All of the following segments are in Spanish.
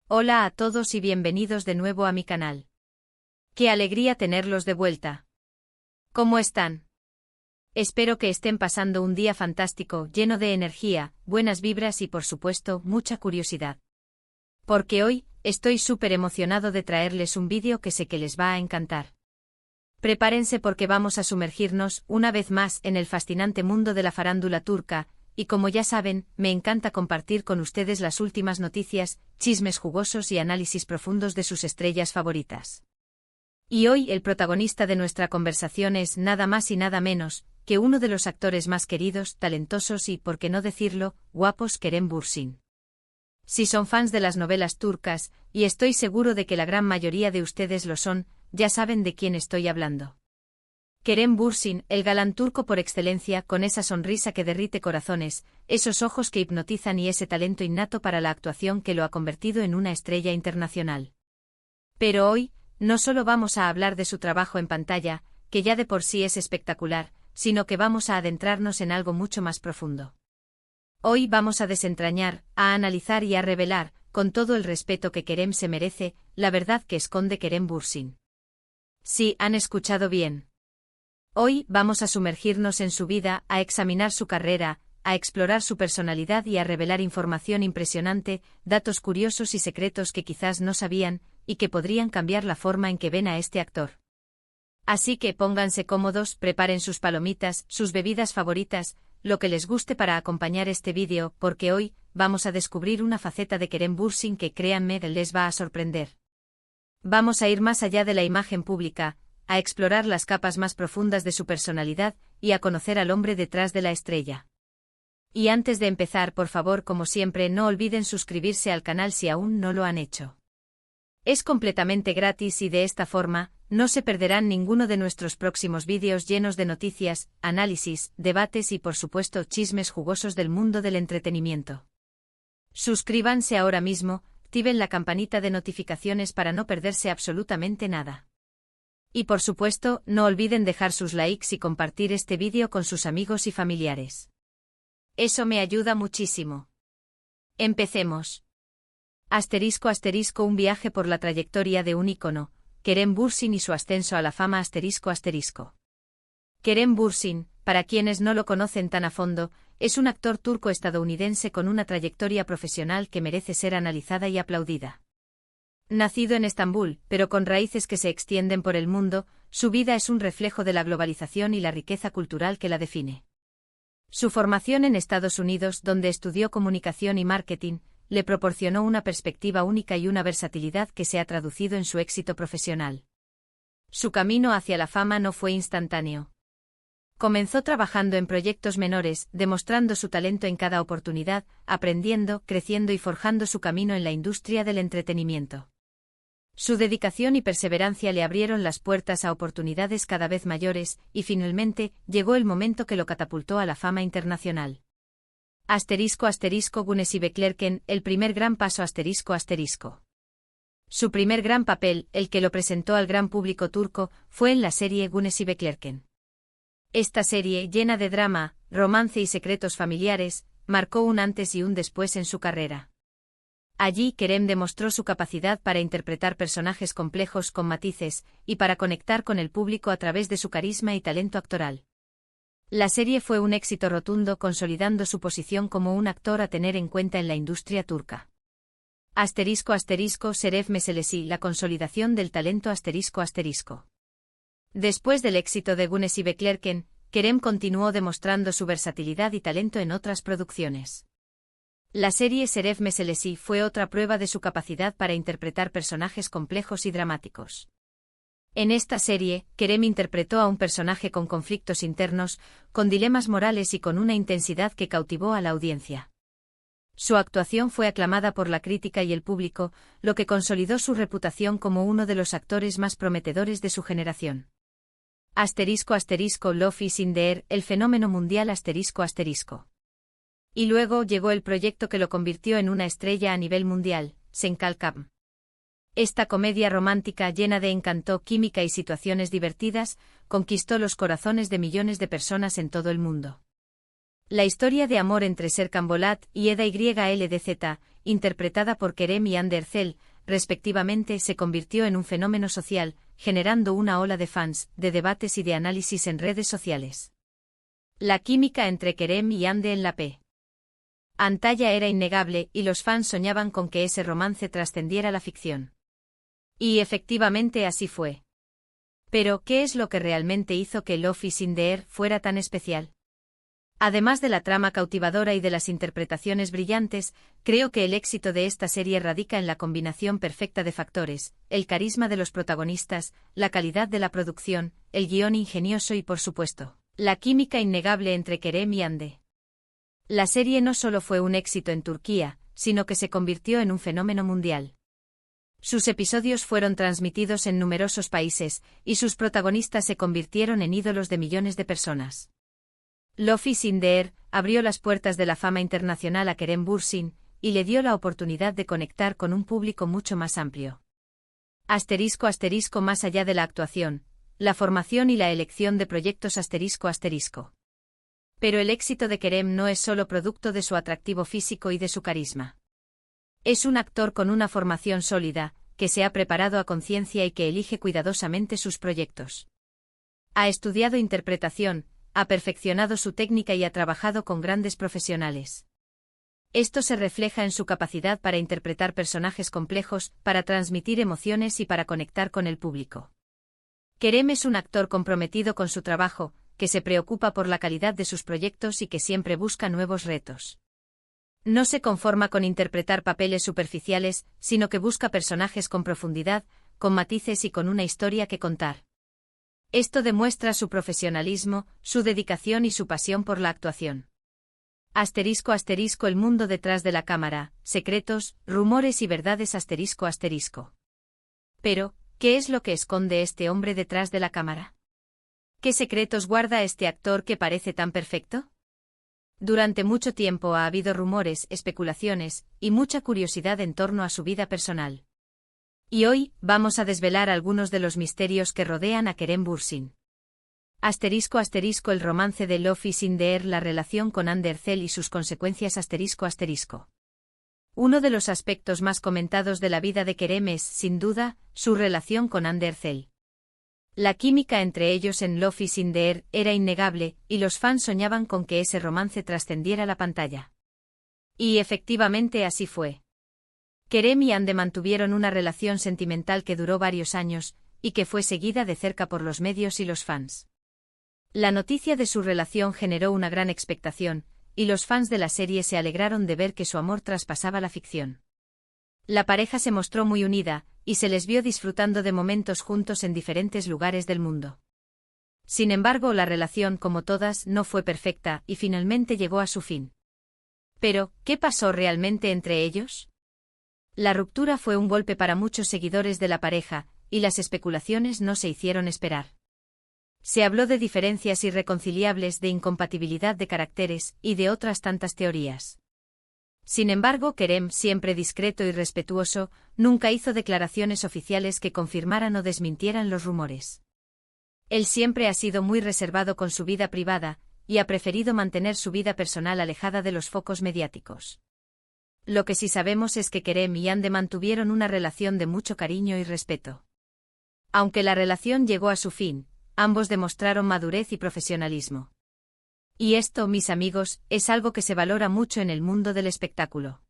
Hola a todos y bienvenidos de nuevo a mi canal. ¡Qué alegría tenerlos de vuelta! ¿Cómo están? Espero que estén pasando un día fantástico, lleno de energía, buenas vibras y por supuesto, mucha curiosidad. Porque hoy, estoy súper emocionado de traerles un vídeo que sé que les va a encantar. Prepárense porque vamos a sumergirnos, una vez más, en el fascinante mundo de la farándula turca, y como ya saben, me encanta compartir con ustedes las últimas noticias, chismes jugosos y análisis profundos de sus estrellas favoritas. Y hoy el protagonista de nuestra conversación es nada más y nada menos que uno de los actores más queridos, talentosos y, por qué no decirlo, guapos, Kerem Bürsin. Si son fans de las novelas turcas, y estoy seguro de que la gran mayoría de ustedes lo son, ya saben de quién estoy hablando. Kerem Bürsin, el galán turco por excelencia, con esa sonrisa que derrite corazones, esos ojos que hipnotizan y ese talento innato para la actuación que lo ha convertido en una estrella internacional. Pero hoy, no solo vamos a hablar de su trabajo en pantalla, que ya de por sí es espectacular, sino que vamos a adentrarnos en algo mucho más profundo. Hoy vamos a desentrañar, a analizar y a revelar, con todo el respeto que Kerem se merece, la verdad que esconde Kerem Bürsin. Sí, han escuchado bien. Hoy vamos a sumergirnos en su vida, a examinar su carrera, a explorar su personalidad y a revelar información impresionante, datos curiosos y secretos que quizás no sabían, y que podrían cambiar la forma en que ven a este actor. Así que pónganse cómodos, preparen sus palomitas, sus bebidas favoritas, lo que les guste para acompañar este vídeo, porque hoy vamos a descubrir una faceta de Kerem Bürsin que, créanme, les va a sorprender. Vamos a ir más allá de la imagen pública, a explorar las capas más profundas de su personalidad y a conocer al hombre detrás de la estrella. Y antes de empezar, por favor, como siempre, no olviden suscribirse al canal si aún no lo han hecho. Es completamente gratis y de esta forma, no se perderán ninguno de nuestros próximos vídeos llenos de noticias, análisis, debates y por supuesto chismes jugosos del mundo del entretenimiento. Suscríbanse ahora mismo, activen la campanita de notificaciones para no perderse absolutamente nada. Y por supuesto, no olviden dejar sus likes y compartir este vídeo con sus amigos y familiares. Eso me ayuda muchísimo. Empecemos. *** Un viaje por la trayectoria de un ícono, Kerem Bürsin y su ascenso a la fama. Kerem Bürsin, para quienes no lo conocen tan a fondo, es un actor turco-estadounidense con una trayectoria profesional que merece ser analizada y aplaudida. Nacido en Estambul, pero con raíces que se extienden por el mundo, su vida es un reflejo de la globalización y la riqueza cultural que la define. Su formación en Estados Unidos, donde estudió comunicación y marketing, le proporcionó una perspectiva única y una versatilidad que se ha traducido en su éxito profesional. Su camino hacia la fama no fue instantáneo. Comenzó trabajando en proyectos menores, demostrando su talento en cada oportunidad, aprendiendo, creciendo y forjando su camino en la industria del entretenimiento. Su dedicación y perseverancia le abrieron las puertas a oportunidades cada vez mayores, y finalmente, llegó el momento que lo catapultó a la fama internacional. Güneşi Beklerken, el primer gran paso. Su primer gran papel, el que lo presentó al gran público turco, fue en la serie Güneşi Beklerken. Esta serie, llena de drama, romance y secretos familiares, marcó un antes y un después en su carrera. Allí Kerem demostró su capacidad para interpretar personajes complejos con matices, y para conectar con el público a través de su carisma y talento actoral. La serie fue un éxito rotundo, consolidando su posición como un actor a tener en cuenta en la industria turca. Şeref Meselesi, la consolidación del talento. Después del éxito de Güneşi Beklerken, Kerem continuó demostrando su versatilidad y talento en otras producciones. La serie Şeref Meselesi fue otra prueba de su capacidad para interpretar personajes complejos y dramáticos. En esta serie, Kerem interpretó a un personaje con conflictos internos, con dilemas morales y con una intensidad que cautivó a la audiencia. Su actuación fue aclamada por la crítica y el público, lo que consolidó su reputación como uno de los actores más prometedores de su generación. Love is in the air, el fenómeno mundial. Y luego llegó el proyecto que lo convirtió en una estrella a nivel mundial, Sen Kalkam. Esta comedia romántica llena de encanto, química y situaciones divertidas, conquistó los corazones de millones de personas en todo el mundo. La historia de amor entre Serkan Bolat y Eda YLDZ, interpretada por Kerem y Hande Erçel, respectivamente, se convirtió en un fenómeno social, generando una ola de fans, de debates y de análisis en redes sociales. La química entre Kerem y Hande en la pantalla era innegable y los fans soñaban con que ese romance trascendiera la ficción. Y efectivamente así fue. Pero, ¿qué es lo que realmente hizo que Love is in the Air fuera tan especial? Además de la trama cautivadora y de las interpretaciones brillantes, creo que el éxito de esta serie radica en la combinación perfecta de factores: el carisma de los protagonistas, la calidad de la producción, el guión ingenioso y, por supuesto, la química innegable entre Kerem y Hande. La serie no solo fue un éxito en Turquía, sino que se convirtió en un fenómeno mundial. Sus episodios fueron transmitidos en numerosos países, y sus protagonistas se convirtieron en ídolos de millones de personas. Love is in the Air abrió las puertas de la fama internacional a Kerem Bürsin, y le dio la oportunidad de conectar con un público mucho más amplio. ***, más allá de la actuación, la formación y la elección de proyectos ***. Pero el éxito de Kerem no es solo producto de su atractivo físico y de su carisma. Es un actor con una formación sólida, que se ha preparado a conciencia y que elige cuidadosamente sus proyectos. Ha estudiado interpretación, ha perfeccionado su técnica y ha trabajado con grandes profesionales. Esto se refleja en su capacidad para interpretar personajes complejos, para transmitir emociones y para conectar con el público. Kerem es un actor comprometido con su trabajo, que se preocupa por la calidad de sus proyectos y que siempre busca nuevos retos. No se conforma con interpretar papeles superficiales, sino que busca personajes con profundidad, con matices y con una historia que contar. Esto demuestra su profesionalismo, su dedicación y su pasión por la actuación. ***, el mundo detrás de la cámara, secretos, rumores y verdades ***. Pero, ¿qué es lo que esconde este hombre detrás de la cámara? ¿Qué secretos guarda este actor que parece tan perfecto? Durante mucho tiempo ha habido rumores, especulaciones, y mucha curiosidad en torno a su vida personal. Y hoy, vamos a desvelar algunos de los misterios que rodean a Kerem Bürsin. ***, el romance de Love is in the Air, la relación con Hande Erçel y sus consecuencias ***. Uno de los aspectos más comentados de la vida de Kerem es, sin duda, su relación con Hande Erçel. La química entre ellos en Love is in the Air era innegable, y los fans soñaban con que ese romance trascendiera la pantalla. Y efectivamente así fue. Kerem y Hande mantuvieron una relación sentimental que duró varios años, y que fue seguida de cerca por los medios y los fans. La noticia de su relación generó una gran expectación, y los fans de la serie se alegraron de ver que su amor traspasaba la ficción. La pareja se mostró muy unida, y se les vio disfrutando de momentos juntos en diferentes lugares del mundo. Sin embargo, la relación, como todas, no fue perfecta, y finalmente llegó a su fin. Pero, ¿qué pasó realmente entre ellos? La ruptura fue un golpe para muchos seguidores de la pareja, y las especulaciones no se hicieron esperar. Se habló de diferencias irreconciliables, de incompatibilidad de caracteres, y de otras tantas teorías. Sin embargo, Kerem, siempre discreto y respetuoso, nunca hizo declaraciones oficiales que confirmaran o desmintieran los rumores. Él siempre ha sido muy reservado con su vida privada, y ha preferido mantener su vida personal alejada de los focos mediáticos. Lo que sí sabemos es que Kerem y Hande mantuvieron una relación de mucho cariño y respeto. Aunque la relación llegó a su fin, ambos demostraron madurez y profesionalismo. Y esto, mis amigos, es algo que se valora mucho en el mundo del espectáculo.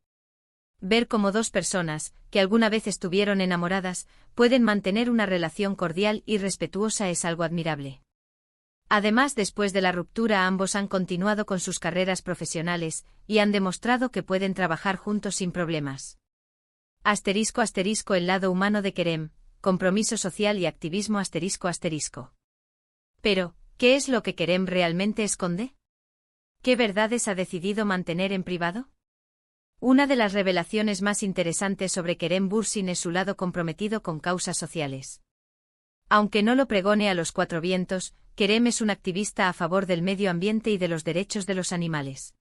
Ver cómo dos personas, que alguna vez estuvieron enamoradas, pueden mantener una relación cordial y respetuosa es algo admirable. Además, después de la ruptura, ambos han continuado con sus carreras profesionales, y han demostrado que pueden trabajar juntos sin problemas. ***, el lado humano de Kerem, compromiso social y activismo ***. Pero, ¿qué es lo que Kerem realmente esconde? ¿Qué verdades ha decidido mantener en privado? Una de las revelaciones más interesantes sobre Kerem Bürsin es su lado comprometido con causas sociales. Aunque no lo pregone a los cuatro vientos, Kerem es un activista a favor del medio ambiente y de los derechos de los animales.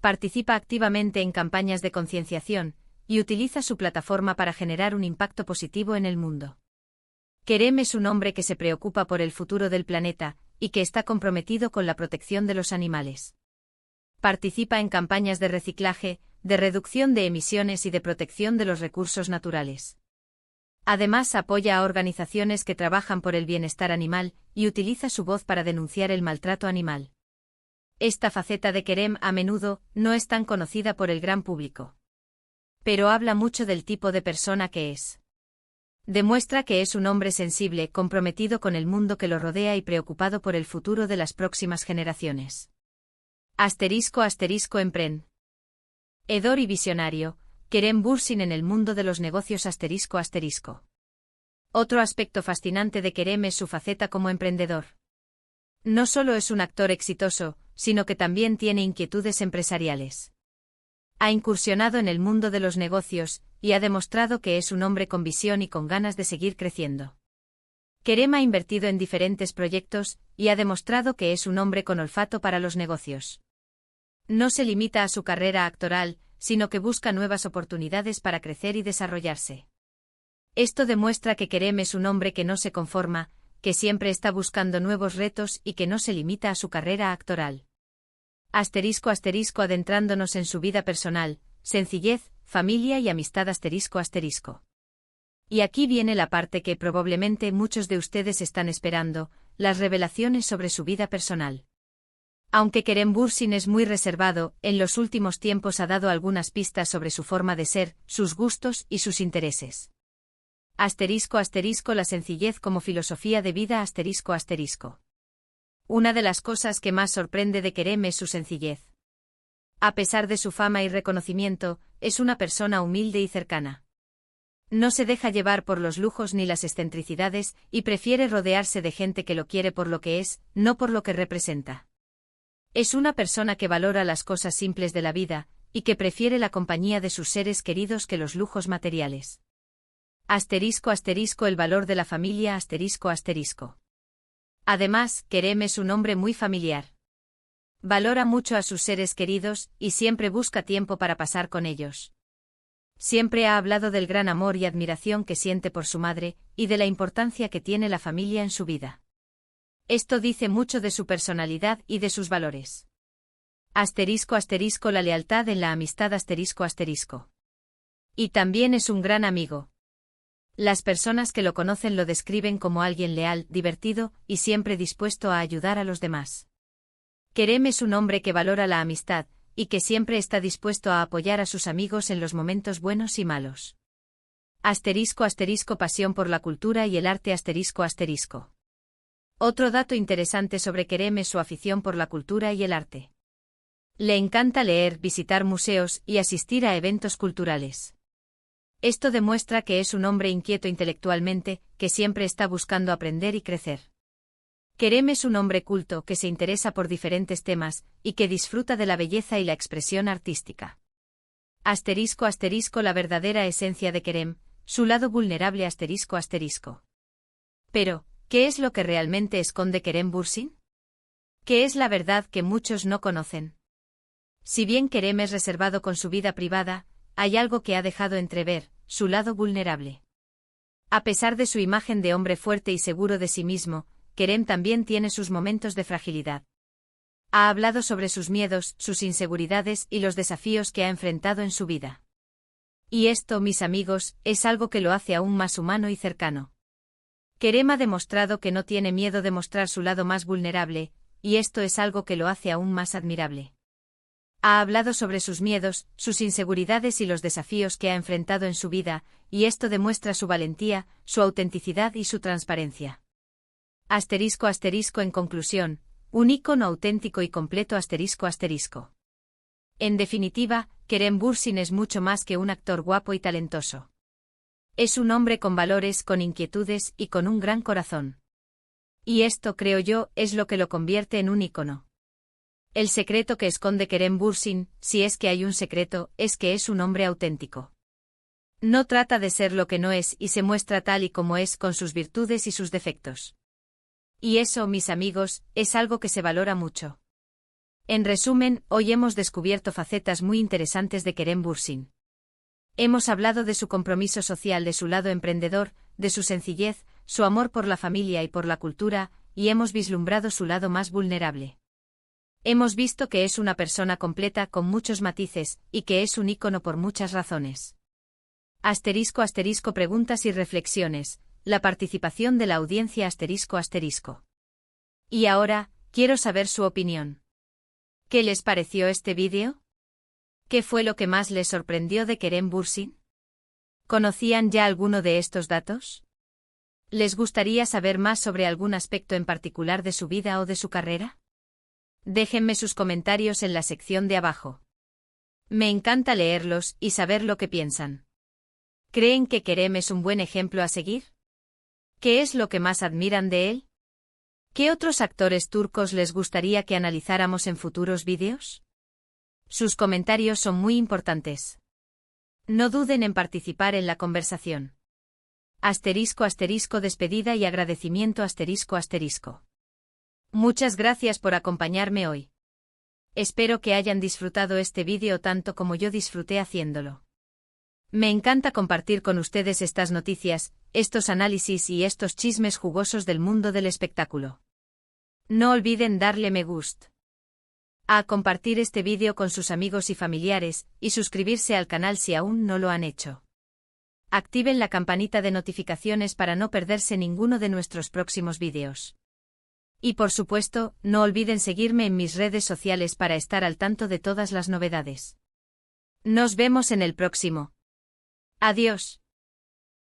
Participa activamente en campañas de concienciación, y utiliza su plataforma para generar un impacto positivo en el mundo. Kerem es un hombre que se preocupa por el futuro del planeta, y que está comprometido con la protección de los animales. Participa en campañas de reciclaje, de reducción de emisiones y de protección de los recursos naturales. Además, apoya a organizaciones que trabajan por el bienestar animal y utiliza su voz para denunciar el maltrato animal. Esta faceta de Kerem a menudo no es tan conocida por el gran público. Pero habla mucho del tipo de persona que es. Demuestra que es un hombre sensible, comprometido con el mundo que lo rodea y preocupado por el futuro de las próximas generaciones. *** Empren. Edor y visionario, Kerem Bürsin en el mundo de los negocios ***. Otro aspecto fascinante de Kerem es su faceta como emprendedor. No solo es un actor exitoso, sino que también tiene inquietudes empresariales. Ha incursionado en el mundo de los negocios, y ha demostrado que es un hombre con visión y con ganas de seguir creciendo. Kerem ha invertido en diferentes proyectos, y ha demostrado que es un hombre con olfato para los negocios. No se limita a su carrera actoral, sino que busca nuevas oportunidades para crecer y desarrollarse. Esto demuestra que Kerem es un hombre que no se conforma, que siempre está buscando nuevos retos y que no se limita a su carrera actoral. *** Adentrándonos en su vida personal, sencillez, familia y amistad ***. Y aquí viene la parte que probablemente muchos de ustedes están esperando, las revelaciones sobre su vida personal. Aunque Kerem Bürsin es muy reservado, en los últimos tiempos ha dado algunas pistas sobre su forma de ser, sus gustos y sus intereses. *** La sencillez como filosofía de vida ***. Una de las cosas que más sorprende de Kerem es su sencillez. A pesar de su fama y reconocimiento, es una persona humilde y cercana. No se deja llevar por los lujos ni las excentricidades, y prefiere rodearse de gente que lo quiere por lo que es, no por lo que representa. Es una persona que valora las cosas simples de la vida, y que prefiere la compañía de sus seres queridos que los lujos materiales. *** El valor de la familia ***. Además, Kerem es un hombre muy familiar. Valora mucho a sus seres queridos, y siempre busca tiempo para pasar con ellos. Siempre ha hablado del gran amor y admiración que siente por su madre, y de la importancia que tiene la familia en su vida. Esto dice mucho de su personalidad y de sus valores. *** La lealtad en la amistad ***. Y también es un gran amigo. Las personas que lo conocen lo describen como alguien leal, divertido, y siempre dispuesto a ayudar a los demás. Kerem es un hombre que valora la amistad, y que siempre está dispuesto a apoyar a sus amigos en los momentos buenos y malos. *** Pasión por la cultura y el arte ***. Otro dato interesante sobre Kerem es su afición por la cultura y el arte. Le encanta leer, visitar museos y asistir a eventos culturales. Esto demuestra que es un hombre inquieto intelectualmente, que siempre está buscando aprender y crecer. Kerem es un hombre culto que se interesa por diferentes temas, y que disfruta de la belleza y la expresión artística. *** La verdadera esencia de Kerem, su lado vulnerable ***. Pero, ¿qué es lo que realmente esconde Kerem Bürsin? ¿Qué es la verdad que muchos no conocen? Si bien Kerem es reservado con su vida privada, hay algo que ha dejado entrever, su lado vulnerable. A pesar de su imagen de hombre fuerte y seguro de sí mismo, Kerem también tiene sus momentos de fragilidad. Ha hablado sobre sus miedos, sus inseguridades y los desafíos que ha enfrentado en su vida. Y esto, mis amigos, es algo que lo hace aún más humano y cercano. Kerem ha demostrado que no tiene miedo de mostrar su lado más vulnerable, y esto es algo que lo hace aún más admirable. Ha hablado sobre sus miedos, sus inseguridades y los desafíos que ha enfrentado en su vida, y esto demuestra su valentía, su autenticidad y su transparencia. ***. En conclusión, un ícono auténtico y completo ***. En definitiva, Kerem Bürsin es mucho más que un actor guapo y talentoso. Es un hombre con valores, con inquietudes y con un gran corazón. Y esto, creo yo, es lo que lo convierte en un ícono. El secreto que esconde Kerem Bürsin, si es que hay un secreto, es que es un hombre auténtico. No trata de ser lo que no es y se muestra tal y como es con sus virtudes y sus defectos. Y eso, mis amigos, es algo que se valora mucho. En resumen, hoy hemos descubierto facetas muy interesantes de Kerem Bürsin. Hemos hablado de su compromiso social, de su lado emprendedor, de su sencillez, su amor por la familia y por la cultura, y hemos vislumbrado su lado más vulnerable. Hemos visto que es una persona completa con muchos matices, y que es un ícono por muchas razones. Asterisco asterisco preguntas y reflexiones, la participación de la audiencia asterisco asterisco. Y ahora, quiero saber su opinión. ¿Qué les pareció este vídeo? ¿Qué fue lo que más les sorprendió de Kerem Bürsin? ¿Conocían ya alguno de estos datos? ¿Les gustaría saber más sobre algún aspecto en particular de su vida o de su carrera? Déjenme sus comentarios en la sección de abajo. Me encanta leerlos y saber lo que piensan. ¿Creen que Kerem es un buen ejemplo a seguir? ¿Qué es lo que más admiran de él? ¿Qué otros actores turcos les gustaría que analizáramos en futuros vídeos? Sus comentarios son muy importantes. No duden en participar en la conversación. Asterisco asterisco despedida y agradecimiento asterisco asterisco. Muchas gracias por acompañarme hoy. Espero que hayan disfrutado este vídeo tanto como yo disfruté haciéndolo. Me encanta compartir con ustedes estas noticias, estos análisis y estos chismes jugosos del mundo del espectáculo. No olviden darle me gusta a compartir este vídeo con sus amigos y familiares, y suscribirse al canal si aún no lo han hecho. Activen la campanita de notificaciones para no perderse ninguno de nuestros próximos vídeos. Y por supuesto, no olviden seguirme en mis redes sociales para estar al tanto de todas las novedades. Nos vemos en el próximo. Adiós.